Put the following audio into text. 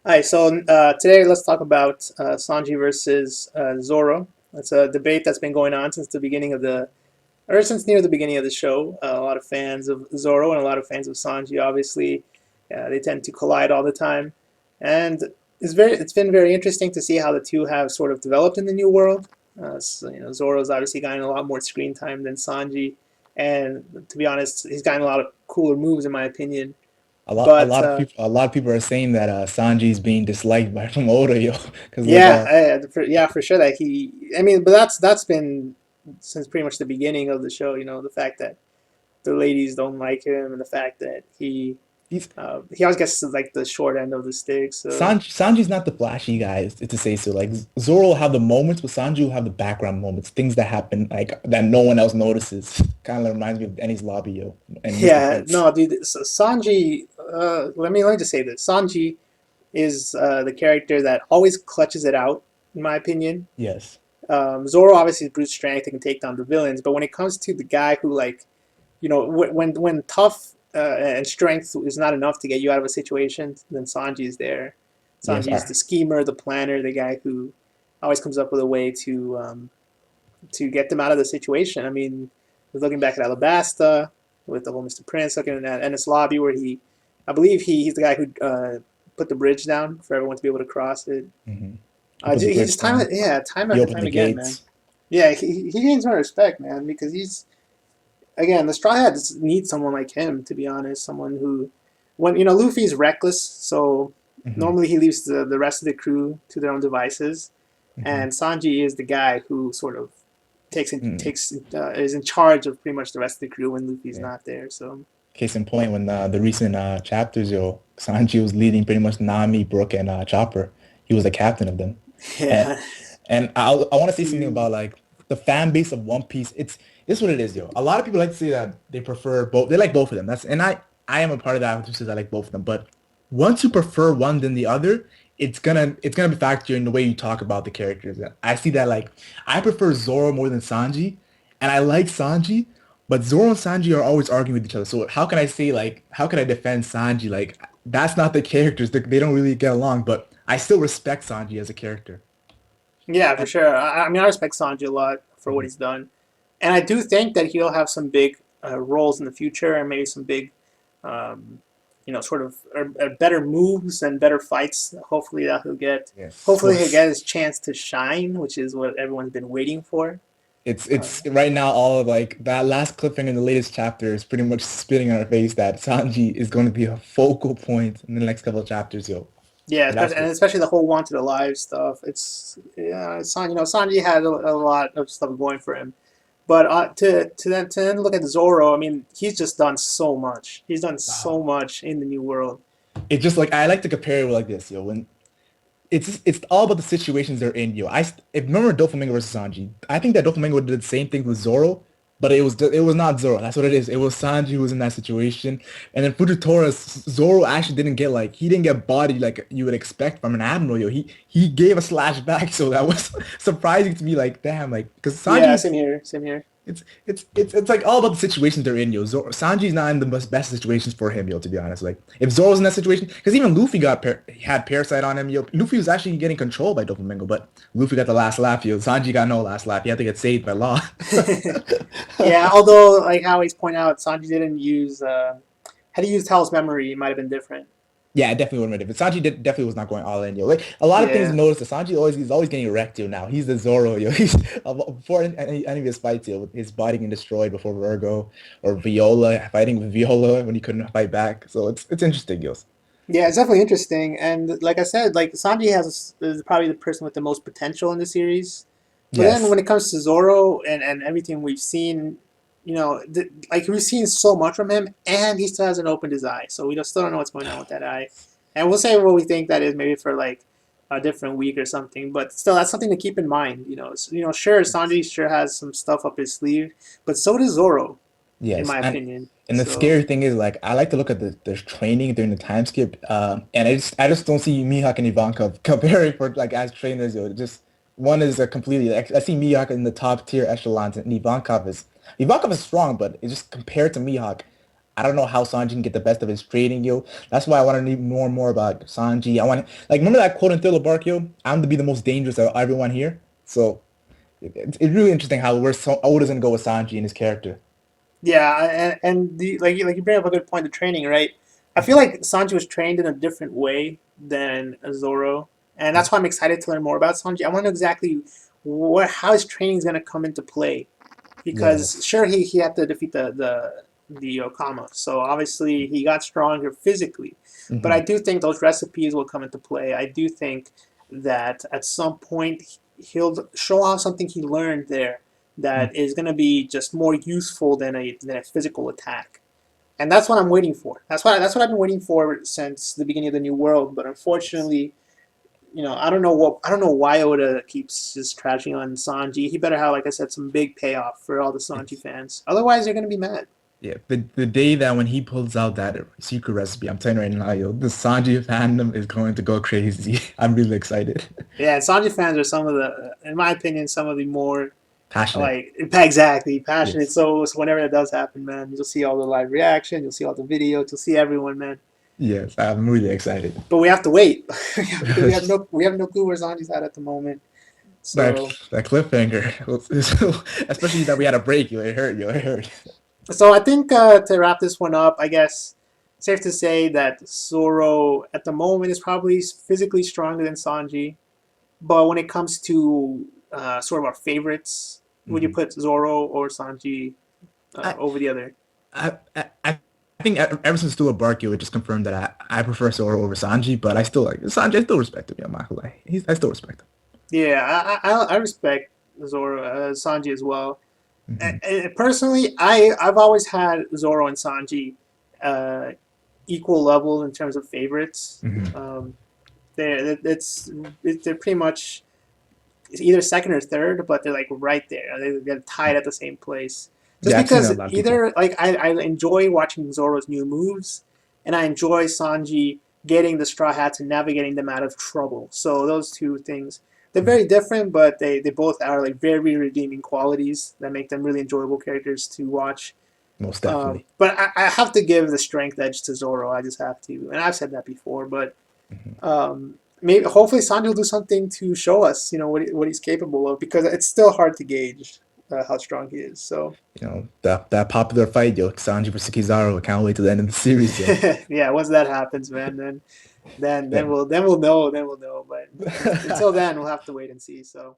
Hi, so today let's talk about Sanji versus Zoro. It's a debate that's been going on since the beginning of or since near the beginning of the show. A lot of fans of Zoro and a lot of fans of Sanji, obviously, they tend to collide all the time, and it's been very interesting to see how the two have sort of developed in the new world. Zoro's obviously gotten a lot more screen time than Sanji, and to be honest, he's gotten a lot of cooler moves in my opinion. A lot, a But lot of people, a lot of people are saying that Sanji's being disliked by from Oda, yo, because Yeah, for sure that I mean, but that's been since pretty much the beginning of the show. The fact that the ladies don't like him, and the fact that he's he always gets like the short end of the stick. So Sanji's not the flashy guy to say so. Like Zoro will have the moments, but Sanji will have the background moments, things that happen like that no one else notices. Kind of reminds me of Enies Lobby, yo, and Mr. yeah, Prince. no, dude, Sanji. Let me just say this: Sanji is the character that always clutches it out, in my opinion. Yes, Zoro obviously is brute strength and can take down the villains, but when it comes to the guy who when tough and strength is not enough to get you out of a situation, then Sanji is there. yes, Sanji is the schemer, the planner, the guy who always comes up with a way to get them out of the situation. I mean, looking back at Alabasta with the whole Mr. Prince, looking at Ennis Lobby where I believe he's the guy who put the bridge down for everyone to be able to cross it. he put the He bridge just time down. yeah, time He after opened time the again, man. gates. Yeah, he gains my respect, man, because he's again, the Straw Hats need someone like him, to be honest. Someone who, when Luffy's reckless, so Hmm normally he leaves the rest of the crew to their own devices, hmm and Sanji is the guy who sort of hmm takes is in charge of pretty much the rest of the crew when Luffy's Yeah. not there. So Case in point, when the recent chapters, yo, Sanji was leading pretty much Nami, Brook, and Chopper. He was the captain of them. And yeah, and I want to say something about like the fan base of One Piece. It's what it is, yo. A lot of people like to say that they prefer both. They like both of them. I am a part of that who says I like both of them. But once you prefer one than the other, it's gonna be factored in the way you talk about the characters. And I see that like I prefer Zoro more than Sanji, and I like Sanji, but Zoro and Sanji are always arguing with each other. So how can I say like how can I defend Sanji? Like that's not the characters. They don't really get along, but I still respect Sanji as a character. yeah, for And sure. I mean, I respect Sanji a lot for what mhm. he's done, and I do think that he'll have some big roles in the future, and maybe some big um, sort of better moves and better fights. Hopefully that he'll get. Yes. Hopefully he'll get his chance to shine, which is what everyone's been waiting for. Uh, It's right now all of like that last cliffhanger in the latest chapter is pretty much spitting on our face that Sanji is going to be a focal point in the next couple of chapters, yo. yeah, And that's especially the whole wanted alive stuff. It's yeah, Sanji had a lot of stuff going for him, but to then look at Zoro, I mean, he's just done so much. He's done so wow. much in the new world. It's just like I like to compare it with like this, yo. When it's all about the situations they're in, yo. If remember Doflamingo versus Sanji, I think that Doflamingo did the same thing with Zoro, but it was not Zoro. That's what it is. It was Sanji who was in that situation, and then Fujitora, Zoro actually didn't get like he didn't get bodied like you would expect from an admiral, yo. He gave a slash back, so that was surprising to me. Like damn, like because Yeah, Sanji. same here, same here. It's like all about the situations they're in, yo. Sanji's not in the best situations for him, yo. To be honest, like if Zoro's in that situation, because even Luffy had parasite on him, yo. Luffy was actually getting controlled by Doflamingo, but Luffy got the last laugh, yo. Sanji got no last laugh. He had to get saved by law. Yeah, although like I always point out, Sanji didn't use had he used Hell's memory, it might have been different. Yeah, it definitely would have been different. Definitely was not going all in, yo. Like a lot of things to Yeah, notice that he's always getting wrecked, yo. Now he's the Zoro, yo. He's before any of his fights, yo, with his body getting destroyed before Virgo or Viola fighting with Viola when he couldn't fight back. So it's interesting, yo. yeah, it's definitely interesting. And like I said, like Sanji is probably the person with the most potential in the series. But then Yes. when it comes to Zoro and everything we've seen, like we've seen so much from him, and he still hasn't opened his eye, so we still don't know what's going on with that eye. And we'll say what we think that is, maybe for like a different week or something. But still, that's something to keep in mind. Sure, Sanji sure has some stuff up his sleeve, but so does Zoro, in Yes, my opinion. and the So scary thing is like I like to look at the training during the time skip, and I just don't see Mihawk and Ivankov comparing for like as trainers. Yo, just one is a completely like, I see Mihawk in the top tier echelons, and Ivankov is strong, but it's just compared to Mihawk. I don't know how Sanji can get the best of his trading, yo. That's why I want to know more and more about Sanji. I want to, like, remember that quote in Thriller Bark, yo? I'm to be the most dangerous of everyone here. So it's really interesting how we're so Oda's gonna go with Sanji and his character. Yeah, and like you bring up a good point. The training, right? I feel like Sanji was trained in a different way than Zoro, and that's why I'm excited to learn more about Sanji. I want to know exactly how his training is going to come into play, because Yes. sure he had to defeat the Okama, so obviously he got stronger physically, but I Hmm. do think those recipes will come into play. I do think that at some point he'll show off something he learned there that is going to be just more useful than a physical attack. And that's what I'm waiting for. That's what I've been waiting for since the beginning of the new world. But unfortunately, I don't know why Oda keeps just trashing on Sanji. He better have, like I said, some big payoff for all the Sanji It's fans. Otherwise, they're gonna be mad. yeah. The day that when he pulls out that secret recipe, I'm telling you right now, yo, the Sanji fandom is going to go crazy. I'm really excited. Yeah, Sanji fans are some of in my opinion, some of the more Passionate. like exactly passionate. Yes. So whenever that does happen, man, you'll see all the live reaction, you'll see all the videos, you'll see everyone, man. Yes, I'm really excited. But we have to wait because we have no clue where Sanji's at the moment. That So that cliffhanger, especially that we had a break, yo, it hurt, yo, it hurt. so I think to wrap this one up, I guess safe to say that Zoro at the moment is probably physically stronger than Sanji. But when it comes to sort of our favorites, would you Hmm. put Zoro or Sanji I, over the other? I think ever since Stuart Barkio, it just confirmed that I prefer Zoro over Sanji, but I still like Sanji. I still respect him. Yeah, I'm not gonna lie. I still respect Yeah, I respect Zoro, Sanji as well. him. Personally, I've always had Zoro and Sanji uh, equal level in terms of favorites. Hmm. Hmm. They're pretty much either second or third, but they're like right there. They're tied at the same place. Just Yeah, I've seen that because a lot of people. either like I enjoy watching Zoro's new moves, and I enjoy Sanji getting the Straw Hats and navigating them out of trouble. So those two things, they're Mhm. very different, but they both are like very redeeming qualities that make them really enjoyable characters to watch. Most definitely. But I have to give the strength edge to Zoro. I just have to, and I've said that before. But Hmm. maybe hopefully Sanji will do something to show us, what he's capable of, because it's still hard to gauge how strong he is. So That popular fight, yo, Sanji versus Kizaru. I can't wait to the end of the series, yo. yeah, once that happens, man, then Yeah. we'll know. Then we'll know. But until then, we'll have to wait and see. So